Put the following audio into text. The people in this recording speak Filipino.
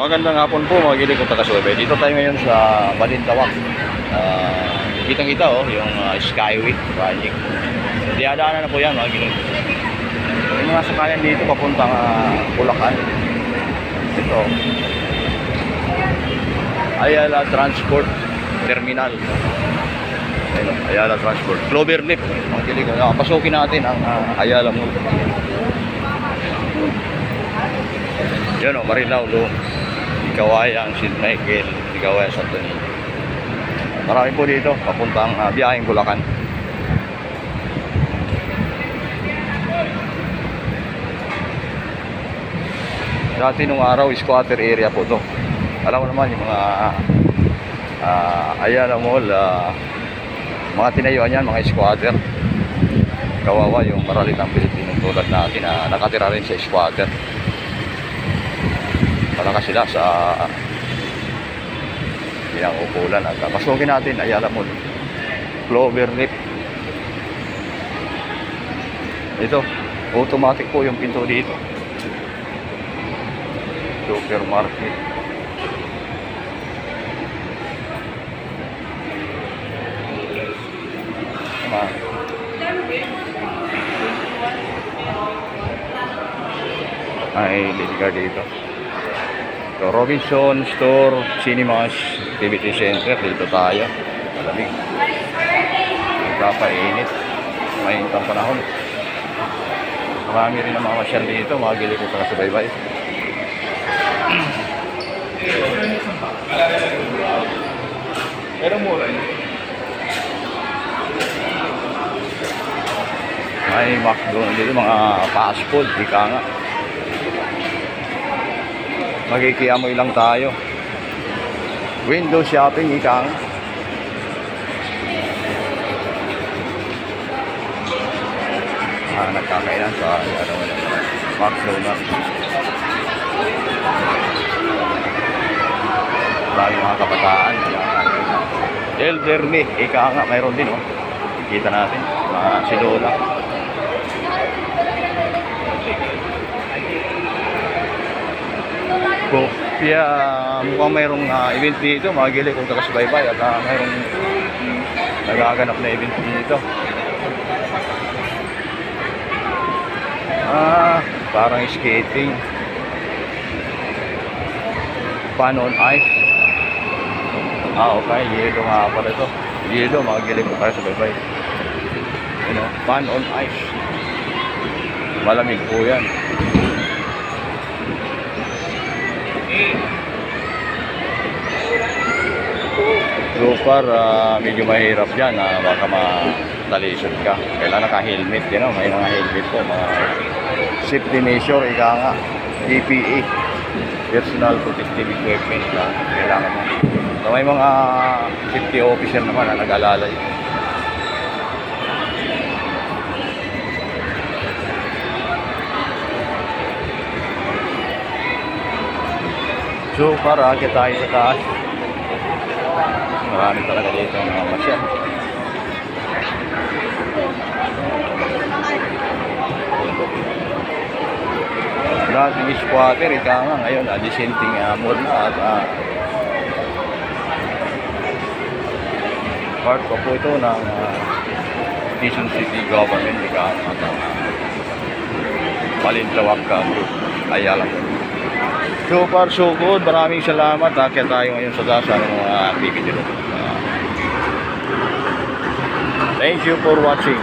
Magandang hapon po mga gilig kong taga-suwebe. Dito tayo ngayon sa Balintawak. Kitang-kita yung Skyway project. Diadaanan na po yan mga gilig. Yung mga sakayan dito papuntang Bulacan. Ito. Ayala Transport Terminal. Ayala Transport. Cloverleaf. Mga gilig. Pasukin natin ang Ayala Mall. Yun o, Marilao, Kawayan, St. Michael, Kawayan, Santo Niño. Marami po dito, papuntang biyaheng Bulacan. Dati nung araw, squatter area po to. Alam mo naman yung mga Ayala Mall, mga tinayuan yan, mga squatter. Kawawa yung maralitang Pilipinong tulad natin na nakatira rin sa squatter. Malakas sila sa pinangukulan at pasukin natin Ayala Mall. Cloverleaf. Ito, automatic po yung pinto dito. Supermarket. Ay, liga dito. So, Robinson Store, Cinemas, Activity Center, dito tayo. Malamig. Nagpapainit. Mainit ang panahon. Marami rin ang mga masyal dito, mga gili ko sa subaybay. Pero mura yun. May McDonald's dito, mga fast food, ika nga. Magkikiamoy lang tayo. Window shopping, ikang. Nagkakainan sa McDonald's. Marami mga kabataan. Elderly, ika nga, mayroon din oh. Kita natin, mga silola. Kaya mukhang mayroong event dito, mga gili kung taga-subaybay at mayroong nagaganap na event dito. Parang skating. Fun on ice. Okay, yelo nga pala ito. Yelo, mga gili kung taga-subaybay. Fun on ice. Malamig po yan. So far, medyo mahirap dyan, baka matalisod ka. Kailangan naka-helmet, may mga helmet po, mga safety measure, ika nga, PPE, personal protective equipment na kailangan mo. So may mga safety officer naman na nag-alalay. So para akit tayo sa taas. Marami talaga dito ang mga masyal. Dating squatter, ika nga ngayon, dissenting mall na at part po ito ng Quezon City Government, ika nga at Balintawak Group, Ayala. So far so good, maraming salamat. Kaya tayo ngayon sa dasa ng mga activity. Thank you for watching.